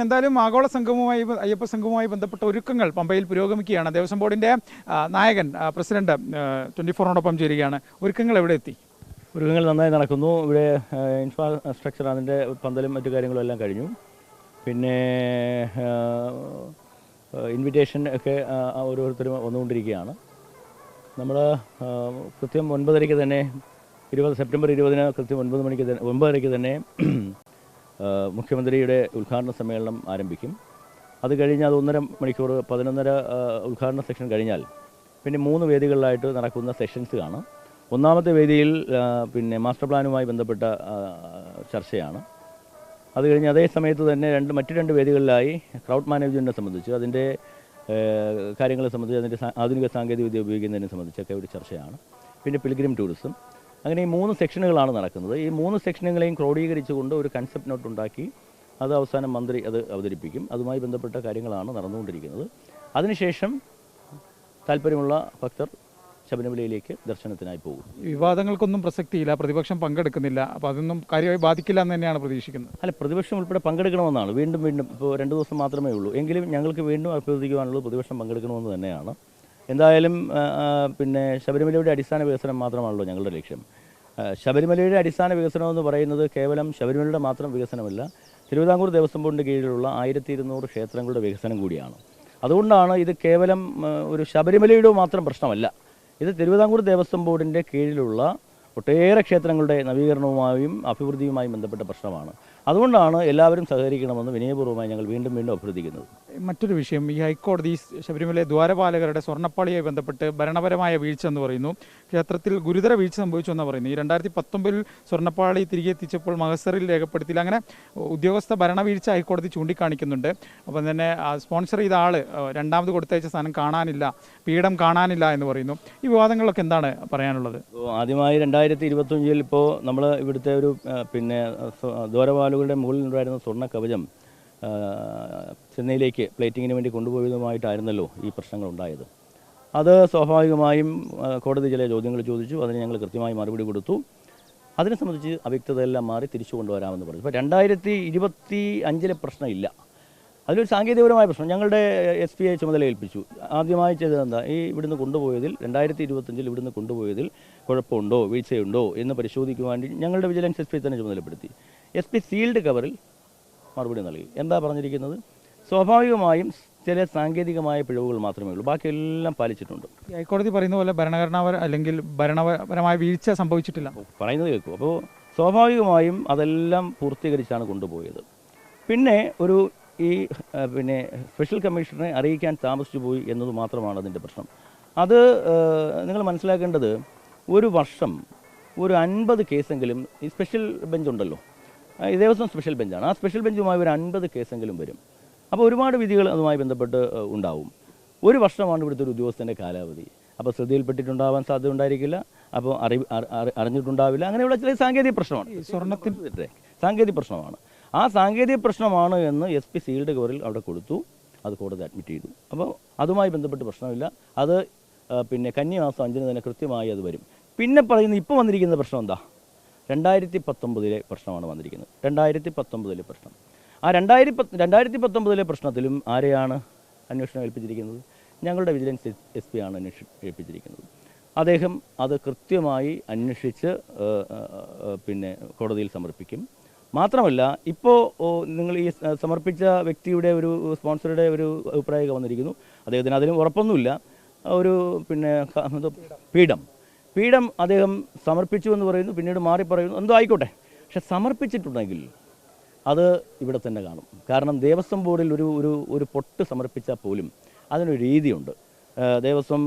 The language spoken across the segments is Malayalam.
എന്തായാലും ആഗോള സംഘവുമായി അയ്യപ്പ സംഘവുമായി ബന്ധപ്പെട്ട ഒരുക്കങ്ങൾ പമ്പയിൽ പുരോഗമിക്കുകയാണ്. ദേവസ്വം ബോർഡിന്റെ നായകൻ പ്രസിഡന്റ് 24നോടൊപ്പം ചേരുകയാണ്. ഒരുക്കങ്ങൾ എവിടെ എത്തി? ഒരുക്കങ്ങൾ നന്നായി നടക്കുന്നു. ഇവിടെ ഇൻഫ്രാസ്ട്രക്ചർ അതിൻ്റെ പന്തലും മറ്റു കാര്യങ്ങളും എല്ലാം കഴിഞ്ഞു. പിന്നെ ഇൻവിറ്റേഷൻ ഒക്കെ ഓരോരുത്തരും വന്നുകൊണ്ടിരിക്കുകയാണ്. നമ്മൾ കൃത്യം 9:30 തന്നെ സെപ്റ്റംബർ 20 കൃത്യം 9:30 തന്നെ മുഖ്യമന്ത്രിയുടെ ഉദ്ഘാടന സമ്മേളനം ആരംഭിക്കും. അത് കഴിഞ്ഞ് അത് 1.5 മണിക്കൂർ 11:30 ഉദ്ഘാടന സെക്ഷൻ കഴിഞ്ഞാൽ പിന്നെ 3 വേദികളിലായിട്ട് നടക്കുന്ന സെഷൻസ് കാണും. ഒന്നാമത്തെ വേദിയിൽ പിന്നെ മാസ്റ്റർ പ്ലാനുമായി ബന്ധപ്പെട്ട ചർച്ചയാണ്. അത് കഴിഞ്ഞ് അതേ സമയത്ത് തന്നെ മറ്റ് രണ്ട് വേദികളിലായി ക്രൗഡ് മാനേജ്മെൻറ്റിനെ സംബന്ധിച്ച് അതിൻ്റെ കാര്യങ്ങളെ സംബന്ധിച്ച് അതിൻ്റെ ആധുനിക സാങ്കേതിക വിദ്യ ഉപയോഗിക്കുന്നതിനെ സംബന്ധിച്ചൊക്കെ ഒരു ചർച്ചയാണ്. പിന്നെ പിൽഗ്രിം ടൂറിസം. അങ്ങനെ ഈ 3 സെക്ഷനുകളാണ് നടക്കുന്നത്. ഈ 3 സെക്ഷനുകളെയും ക്രോഡീകരിച്ചുകൊണ്ട് ഒരു കൺസെപ്റ്റ് നോട്ട് ഉണ്ടാക്കി അത് അവസാനം മന്ത്രി അത് അവതരിപ്പിക്കും. അതുമായി ബന്ധപ്പെട്ട കാര്യങ്ങളാണ് നടന്നുകൊണ്ടിരിക്കുന്നത്. അതിനുശേഷം താല്പര്യമുള്ള ഭക്തർ ശബരിമലയിലേക്ക് ദർശനത്തിനായി പോകും. വിവാദങ്ങൾക്കൊന്നും പ്രസക്തിയില്ല, പ്രതിപക്ഷം പങ്കെടുക്കുന്നില്ല, അപ്പോൾ അതൊന്നും കാര്യമായി ബാധിക്കില്ല എന്ന് തന്നെയാണ് പ്രതീക്ഷിക്കുന്നത്. അല്ല, പ്രതിപക്ഷം ഉൾപ്പെടെ പങ്കെടുക്കണമെന്നാണ്. വീണ്ടും ഇപ്പോൾ 2 ദിവസം മാത്രമേ ഉള്ളൂ. എങ്കിലും ഞങ്ങൾക്ക് വീണ്ടും അഭ്യർത്ഥിക്കുവാനുള്ളത് പ്രതിപക്ഷം പങ്കെടുക്കണമെന്ന് തന്നെയാണ്. എന്തായാലും പിന്നെ ശബരിമലയുടെ അടിസ്ഥാന വികസനം മാത്രമാണല്ലോ ഞങ്ങളുടെ ലക്ഷ്യം. ശബരിമലയുടെ അടിസ്ഥാന വികസനം എന്ന് പറയുന്നത് കേവലം ശബരിമലയുടെ മാത്രം വികസനമല്ല, തിരുവിതാംകൂർ ദേവസ്വം ബോർഡിൻ്റെ കീഴിലുള്ള 1200 ക്ഷേത്രങ്ങളുടെ വികസനം കൂടിയാണ്. അതുകൊണ്ടാണ് ഇത് കേവലം ഒരു ശബരിമലയുടെ മാത്രം പ്രശ്നമല്ല. ഇത് തിരുവിതാംകൂർ ദേവസ്വം ബോർഡിൻ്റെ കീഴിലുള്ള ഒട്ടേറെ ക്ഷേത്രങ്ങളുടെ നവീകരണവുമായും അഭിവൃദ്ധിയുമായും ബന്ധപ്പെട്ട പ്രശ്നമാണ്. അതുകൊണ്ടാണ് എല്ലാവരും സഹകരിക്കണമെന്ന് വിനയപൂർവ്വമായി ഞങ്ങൾ വീണ്ടും അഭ്യർത്ഥിക്കുന്നത്. മറ്റൊരു വിഷയം, ഈ ഹൈക്കോടതി ശബരിമല ദ്വാരപാലകരുടെ സ്വർണ്ണപ്പാളിയുമായി ബന്ധപ്പെട്ട് ഭരണപരമായ വീഴ്ച എന്ന് പറയുന്നു. ക്ഷേത്രത്തിൽ ഗുരുതര വീഴ്ച സംഭവിച്ചു എന്ന് പറയുന്നു. ഈ 2019 സ്വർണ്ണപ്പാളി തിരികെ എത്തിച്ചപ്പോൾ മഹസറിൽ രേഖപ്പെടുത്തിയില്ല. അങ്ങനെ ഉദ്യോഗസ്ഥ ഭരണവീഴ്ച ഹൈക്കോടതി ചൂണ്ടിക്കാണിക്കുന്നുണ്ട്. അപ്പം തന്നെ സ്പോൺസർ ചെയ്ത ആൾ രണ്ടാമത് കൊടുത്തയച്ച സാധനം കാണാനില്ല, പീഠം കാണാനില്ല എന്ന് പറയുന്നു. ഈ വിവാദങ്ങളിലൊക്കെ എന്താണ് പറയാനുള്ളത്? ആദ്യമായി 2025 ഇപ്പോൾ നമ്മൾ ഇവിടുത്തെ ഒരു പിന്നെ ദ്വാരപാലകരുടെ മുകളിലുണ്ടായിരുന്ന സ്വർണ്ണ കവചം ചെന്നൈയിലേക്ക് പ്ലേറ്റിങ്ങിന് വേണ്ടി കൊണ്ടുപോയതുമായിട്ടായിരുന്നല്ലോ ഈ പ്രശ്നങ്ങൾ ഉണ്ടായത്. അത് സ്വാഭാവികമായും കോടതി ചില ചോദ്യങ്ങൾ ചോദിച്ചു. അതിന് ഞങ്ങൾ കൃത്യമായി മറുപടി കൊടുത്തു. അതിനെ സംബന്ധിച്ച് അവ്യക്തതയെല്ലാം മാറി തിരിച്ചു കൊണ്ടുവരാമെന്ന് പറഞ്ഞു. ഇപ്പോൾ 2025 പ്രശ്നമില്ല. അതിലൊരു സാങ്കേതികപരമായ പ്രശ്നം ഞങ്ങളുടെ SP ചുമതല ഏൽപ്പിച്ചു. ആദ്യമായി ചെയ്തത് എന്താ, ഈ ഇവിടുന്ന് കൊണ്ടുപോയതിൽ 2025 ഇവിടുന്ന് കൊണ്ടുപോയതിൽ കുഴപ്പമുണ്ടോ വീഴ്ചയുണ്ടോ എന്ന് പരിശോധിക്കുവാൻ വേണ്ടി ഞങ്ങളുടെ വിജിലൻസ് SP തന്നെ ചുമതലപ്പെടുത്തി. SP സീൽഡ് കവറിൽ മറുപടി നൽകി. എന്താ പറഞ്ഞിരിക്കുന്നത്? സ്വാഭാവികമായും ചില സാങ്കേതികമായ പിഴവുകൾ മാത്രമേ ഉള്ളൂ, ബാക്കിയെല്ലാം പാലിച്ചിട്ടുണ്ട്. ഹൈക്കോടതി പറയുന്ന പോലെ അല്ലെങ്കിൽ ഭരണപരമായ വീഴ്ച സംഭവിച്ചിട്ടില്ല പറയുന്നത് കേൾക്കും. അപ്പോൾ സ്വാഭാവികമായും അതെല്ലാം പൂർത്തീകരിച്ചാണ് കൊണ്ടുപോയത്. പിന്നെ പിന്നെ സ്പെഷ്യൽ കമ്മീഷണറെ അറിയിക്കാൻ താമസിച്ചു പോയി എന്നത് മാത്രമാണ് അതിൻ്റെ പ്രശ്നം. അത് നിങ്ങൾ മനസ്സിലാക്കേണ്ടത്, ഒരു വർഷം ഒരു 50 കേസെങ്കിലും ഈ സ്പെഷ്യൽ ബെഞ്ചുണ്ടല്ലോ, ഈ ദേവസ്വം സ്പെഷ്യൽ ബെഞ്ചാണ്. ആ സ്പെഷ്യൽ ബെഞ്ചുമായി ഒരു 50 കേസെങ്കിലും വരും. അപ്പോൾ ഒരുപാട് വിധികൾ അതുമായി ബന്ധപ്പെട്ട് ഉണ്ടാവും. ഒരു വർഷമാണ് ഇവിടുത്തെ ഒരു ഉദ്യോഗസ്ഥൻ്റെ കാലാവധി. അപ്പോൾ ശ്രദ്ധയിൽപ്പെട്ടിട്ടുണ്ടാവാൻ സാധ്യത ഉണ്ടായിരിക്കില്ല, അപ്പോൾ അറിഞ്ഞിട്ടുണ്ടാവില്ല. അങ്ങനെയുള്ള ചില സാങ്കേതിക പ്രശ്നമാണ്, സ്വർണ്ണത്തിൻ്റെ സാങ്കേതിക പ്രശ്നമാണ്. ആ സാങ്കേതിക പ്രശ്നമാണ് എന്ന് SP സീൽഡ് കവറിൽ അവിടെ കൊടുത്തു. അത് കോടതി അഡ്മിറ്റ് ചെയ്തു. അപ്പോൾ അതുമായി ബന്ധപ്പെട്ട് പ്രശ്നമില്ല. അത് പിന്നെ കന്നിമാസം 5 തന്നെ കൃത്യമായി അത് വരും. പിന്നെ പറയുന്നത് ഇപ്പോൾ വന്നിരിക്കുന്ന പ്രശ്നം എന്താ, 2019 പ്രശ്നമാണ് വന്നിരിക്കുന്നത്. 2019 പ്രശ്നം. ആ 2019 പ്രശ്നത്തിലും ആരെയാണ് അന്വേഷണം ഏൽപ്പിച്ചിരിക്കുന്നത്? ഞങ്ങളുടെ വിജിലൻസ് SP ആണ് അന്വേഷണം ഏൽപ്പിച്ചിരിക്കുന്നത്. അദ്ദേഹം അത് കൃത്യമായി അന്വേഷിച്ച് പിന്നെ കോടതിയിൽ സമർപ്പിക്കും. മാത്രമല്ല, ഇപ്പോൾ നിങ്ങൾ ഈ സമർപ്പിച്ച വ്യക്തിയുടെ ഒരു സ്പോൺസറുടെ ഒരു അഭിപ്രായം വന്നിരിക്കുന്നു. അദ്ദേഹത്തിന് അതിനും ഉറപ്പൊന്നുമില്ല. ഒരു പിന്നെ പീഠം അദ്ദേഹം സമർപ്പിച്ചു എന്ന് പറയുന്നു, പിന്നീട് മാറി പറയുന്നു. എന്തോ ആയിക്കോട്ടെ, പക്ഷെ സമർപ്പിച്ചിട്ടുണ്ടെങ്കിൽ അത് ഇവിടെ തന്നെ കാണും. കാരണം ദേവസ്വം ബോർഡിൽ ഒരു പൊട്ട് സമർപ്പിച്ചാൽ പോലും അതിനൊരു രീതിയുണ്ട്. ദേവസ്വം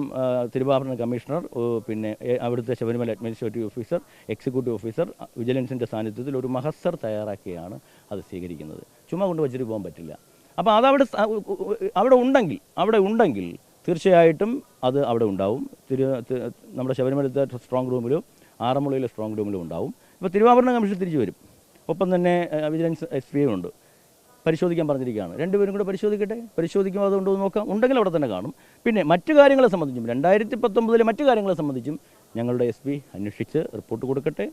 തിരുവാഭരണ കമ്മീഷണർ, പിന്നെ അവിടുത്തെ Sabarimala administrative officer, executive officer വിജിലൻസിൻ്റെ സാന്നിധ്യത്തിൽ ഒരു മഹസർ തയ്യാറാക്കിയാണ് അത് സ്വീകരിക്കുന്നത്. ചുമ്മാ കൊണ്ട് വച്ചിട്ട് പോകാൻ പറ്റില്ല. അപ്പോൾ അതവിടെ ഉണ്ടെങ്കിൽ തീർച്ചയായിട്ടും അത് അവിടെ ഉണ്ടാവും. നമ്മുടെ ശബരിമലത്തെ സ്ട്രോങ് റൂമിലും ആറന്മുളയിലെ സ്ട്രോങ് റൂമിലും ഉണ്ടാവും. ഇപ്പോൾ തിരുവാഭരണ കമ്മീഷൻ തിരിച്ചു വരും. ഒപ്പം തന്നെ വിജിലൻസ് SP ഉണ്ട്, പരിശോധിക്കാൻ പറഞ്ഞിരിക്കുകയാണ്. രണ്ടുപേരും കൂടെ പരിശോധിക്കുമ്പോൾ അതുകൊണ്ടോ നോക്കാം. ഉണ്ടെങ്കിൽ അവിടെ തന്നെ കാണും. പിന്നെ മറ്റു കാര്യങ്ങളെ സംബന്ധിച്ചും 2019 മറ്റു കാര്യങ്ങളെ സംബന്ധിച്ചും ഞങ്ങളുടെ SP അന്വേഷിച്ച് റിപ്പോർട്ട് കൊടുക്കട്ടെ.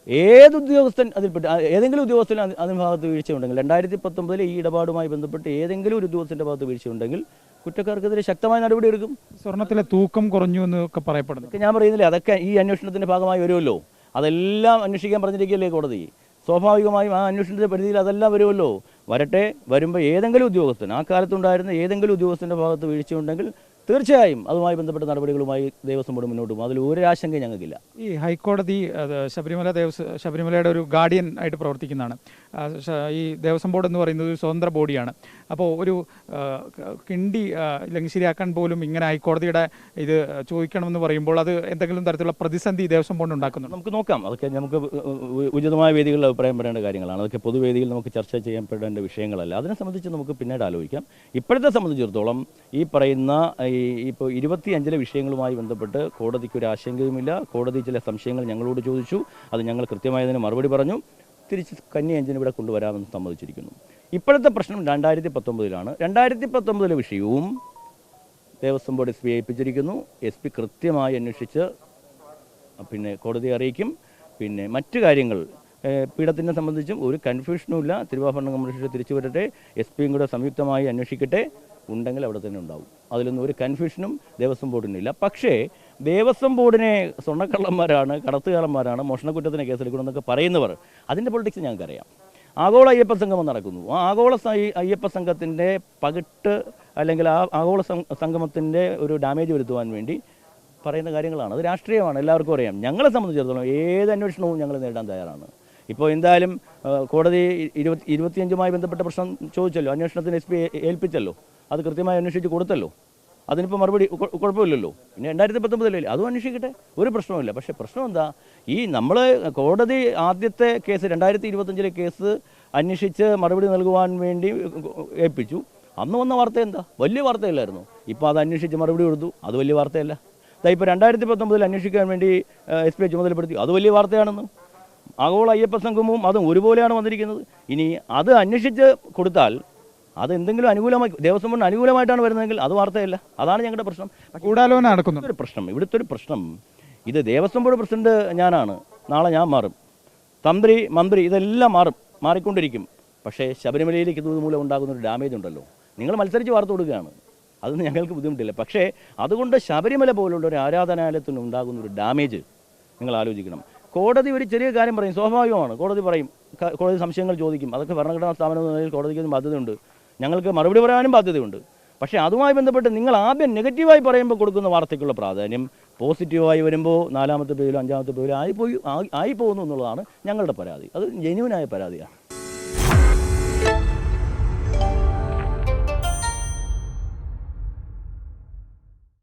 ഏത് ഉദ്യോഗസ്ഥൻ അതിൽപ്പെട്ട് ഏതെങ്കിലും ഉദ്യോഗസ്ഥന് അതിന് ഭാഗത്ത് വീഴ്ചയുണ്ടെങ്കിൽ 2019 ഈ ഇടപാടുമായി ബന്ധപ്പെട്ട് ഏതെങ്കിലും ഒരു ഉദ്യോഗസ്ഥൻ്റെ ഭാഗത്ത് വീഴ്ചയുണ്ടെങ്കിൽ കുറ്റക്കാർക്കെതിരെ ശക്തമായ നടപടിയെടുക്കും. സ്വർണത്തിലെ തൂക്കം കുറഞ്ഞു എന്നൊക്കെ പറയപ്പെടുന്നു. അതൊക്കെ ഞാൻ പറയുന്നില്ല, അതൊക്കെ ഈ അന്വേഷണത്തിൻ്റെ ഭാഗമായി വരുമല്ലോ. അതെല്ലാം അന്വേഷിക്കാൻ പറഞ്ഞിരിക്കുകയല്ലേ കോടതി. സ്വാഭാവികമായും ആ അന്വേഷണത്തിൻ്റെ പരിധിയിൽ അതെല്ലാം വരുമല്ലോ. വരട്ടെ, വരുമ്പോൾ ഏതെങ്കിലും ഉദ്യോഗസ്ഥൻ, ആ കാലത്തുണ്ടായിരുന്ന ഏതെങ്കിലും ഉദ്യോഗസ്ഥൻ്റെ ഭാഗത്ത് വീഴ്ചയുണ്ടെങ്കിൽ തീർച്ചയായും അതുമായി ബന്ധപ്പെട്ട നടപടികളുമായി ദേവസ്വം ബോർഡ് മുന്നോട്ട് പോകും. അതിൽ ഒരു ആശങ്കയും ഞങ്ങൾക്കില്ല. ഈ ഹൈക്കോടതി ശബരിമലയുടെ ഒരു ഗാർഡിയൻ ആയിട്ട് പ്രവർത്തിക്കുന്നതാണ്. ഈ ദേവസ്വം ബോർഡ് എന്ന് പറയുന്നത് ഒരു സ്വതന്ത്ര ബോഡിയാണ്. അപ്പോൾ ഒരു കിണ്ടി അല്ലെങ്കിൽ ശരിയാക്കാൻ പോലും ഇങ്ങനെ ഹൈക്കോടതിയുടെ ഇത് ചോദിക്കണമെന്ന് പറയുമ്പോൾ അത് എന്തെങ്കിലും തരത്തിലുള്ള പ്രതിസന്ധി ദേവസ്വം ബോർഡ് ഉണ്ടാക്കുന്നുണ്ട്. നമുക്ക് നോക്കാം, അതൊക്കെ നമുക്ക് ഉചിതമായ വേദികളിൽ അഭിപ്രായം പറയേണ്ട കാര്യങ്ങളാണ്. അതൊക്കെ പൊതുവേദിയിൽ നമുക്ക് ചർച്ച ചെയ്യപ്പെടേണ്ട വിഷയങ്ങളല്ല. അതിനെ സംബന്ധിച്ച് നമുക്ക് പിന്നീട് ആലോചിക്കാം. ഇപ്പോഴത്തെ സംബന്ധിച്ചിടത്തോളം ഈ പറയുന്ന ഇപ്പോൾ 25 വിഷയങ്ങളുമായി ബന്ധപ്പെട്ട് കോടതിക്ക് ഒരു ആശങ്കയുമില്ല. കോടതി ചില സംശയങ്ങൾ ഞങ്ങളോട് ചോദിച്ചു, അത് ഞങ്ങൾ കൃത്യമായതിന് മറുപടി പറഞ്ഞു. തിരിച്ച് കന്നി എഞ്ചിന് ഇവിടെ കൊണ്ടുവരാമെന്ന് സമ്മതിച്ചിരിക്കുന്നു. ഇപ്പോഴത്തെ പ്രശ്നം 2019 2019 വിഷയവും ദേവസ്വം ബോർഡ് SP ഏൽപ്പിച്ചിരിക്കുന്നു. SP കൃത്യമായി അന്വേഷിച്ച് പിന്നെ കോടതിയെ അറിയിക്കും. പിന്നെ മറ്റു കാര്യങ്ങൾ പീഠത്തിനെ സംബന്ധിച്ചും ഒരു കൺഫ്യൂഷനും ഇല്ല. തിരുവാഭരണ കമ്മീഷൻ തിരിച്ചു വരട്ടെ, SP കൂടെ സംയുക്തമായി അന്വേഷിക്കട്ടെ. ഉണ്ടെങ്കിൽ അവിടെ തന്നെ ഉണ്ടാവും. അതിലൊന്നും ഒരു കൺഫ്യൂഷനും ദേവസ്വം ബോർഡിനില്ല. പക്ഷേ ദേവസ്വം ബോർഡിനെ സ്വർണ്ണക്കള്ളന്മാരാണ്, കടത്തുകാരന്മാരാണ്, മോഷണക്കുറ്റത്തിന് കേസെടുക്കണമെന്നൊക്കെ പറയുന്നവർ, അതിൻ്റെ പൊളിറ്റിക്സ് ഞങ്ങൾക്കറിയാം. ആഗോള അയ്യപ്പ സംഗമം നടക്കുന്നു. ആ ആഗോള അയ്യപ്പ സംഘത്തിൻ്റെ പകിട്ട് അല്ലെങ്കിൽ ആ ആഗോള സംഗമത്തിൻ്റെ ഒരു ഡാമേജ് വരുത്തുവാൻ വേണ്ടി പറയുന്ന കാര്യങ്ങളാണ്. അത് രാഷ്ട്രീയമാണ്, എല്ലാവർക്കും അറിയാം. ഞങ്ങളെ സംബന്ധിച്ചിടത്തോളം ഏത് അന്വേഷണവും ഞങ്ങൾ നേരിടാൻ തയ്യാറാണ്. ഇപ്പോൾ എന്തായാലും കോടതി 25 ബന്ധപ്പെട്ട പ്രശ്നം ചോദിച്ചല്ലോ, അന്വേഷണത്തിന് SP ഏൽപ്പിച്ചല്ലോ, അത് കൃത്യമായി അന്വേഷിച്ച് കൊടുത്തല്ലോ. അതിനിപ്പോൾ മറുപടി കുഴപ്പമില്ലല്ലോ. പിന്നെ 2019 അതും അന്വേഷിക്കട്ടെ, ഒരു പ്രശ്നവുമില്ല. പക്ഷേ പ്രശ്നം എന്താ, ഈ നമ്മൾ കോടതി ആദ്യത്തെ കേസ് 2025 കേസ് അന്വേഷിച്ച് മറുപടി നൽകുവാൻ വേണ്ടി ഏൽപ്പിച്ചു. അന്ന് വന്ന വാർത്ത എന്താ, വലിയ വാർത്തയല്ലായിരുന്നു. ഇപ്പോൾ അത് അന്വേഷിച്ച് മറുപടി കൊടുത്തു, അത് വലിയ വാർത്തയല്ല. ഇപ്പോൾ 2019 അന്വേഷിക്കാൻ വേണ്ടി SP ചുമതലപ്പെടുത്തി, അത് വലിയ വാർത്തയാണെന്ന്. ആഗോള അയ്യപ്പ സംഗമവും അതും ഒരുപോലെയാണ് വന്നിരിക്കുന്നത്. ഇനി അത് അന്വേഷിച്ച് കൊടുത്താൽ അത് എന്തെങ്കിലും അനുകൂലമായി ദേവസ്വം ബോർഡിന് അനുകൂലമായിട്ടാണ് വരുന്നതെങ്കിൽ അത് വാർത്തയല്ല. അതാണ് ഞങ്ങളുടെ പ്രശ്നം. ഗൂഢാലോചന നടക്കുന്നു. ഒരു പ്രശ്നം, ഇവിടുത്തെ ഒരു പ്രശ്നം, ഇത് ദേവസ്വം ബോർഡ് പ്രസിഡന്റ് ഞാനാണ്, നാളെ ഞാൻ മാറും, തന്ത്രി മന്ത്രി ഇതെല്ലാം മാറിക്കൊണ്ടിരിക്കും. പക്ഷേ ശബരിമലയിലേക്ക് ഇതുമൂലം ഉണ്ടാകുന്ന ഒരു ഡാമേജ് ഉണ്ടല്ലോ. നിങ്ങൾ മത്സരിച്ച് വാർത്ത കൊടുക്കുകയാണ്, അതൊന്നും ഞങ്ങൾക്ക് ബുദ്ധിമുട്ടില്ല. പക്ഷേ അതുകൊണ്ട് ശബരിമല പോലുള്ള ഒരു ആരാധനാലയത്തിന് ഉണ്ടാകുന്ന ഒരു ഡാമേജ് നിങ്ങൾ ആലോചിക്കണം. കോടതി ഒരു ചെറിയ കാര്യം പറയും, സ്വാഭാവികമാണ്. കോടതി പറയും, കോടതി സംശയങ്ങൾ ചോദിക്കും. അതൊക്കെ ഭരണഘടനാ സ്ഥാപനം എന്ന നിലയിൽ കോടതിക്ക് ബാധ്യതയുണ്ട്, ഞങ്ങൾക്ക് മറുപടി പറയാനും ബാധ്യതയുണ്ട്. പക്ഷേ അതുമായി ബന്ധപ്പെട്ട് നിങ്ങൾ ആദ്യം നെഗറ്റീവായി പറയുമ്പോൾ കൊടുക്കുന്ന വാർത്തയ്ക്കുള്ള പ്രാധാന്യം പോസിറ്റീവായി വരുമ്പോൾ 4ാമത്തെ പേരിലും 5ാമത്തെ പേരിലും ആയിപ്പോകുന്നു എന്നുള്ളതാണ് ഞങ്ങളുടെ പരാതി. അത് ജെന്യുവനായ പരാതിയാണ്.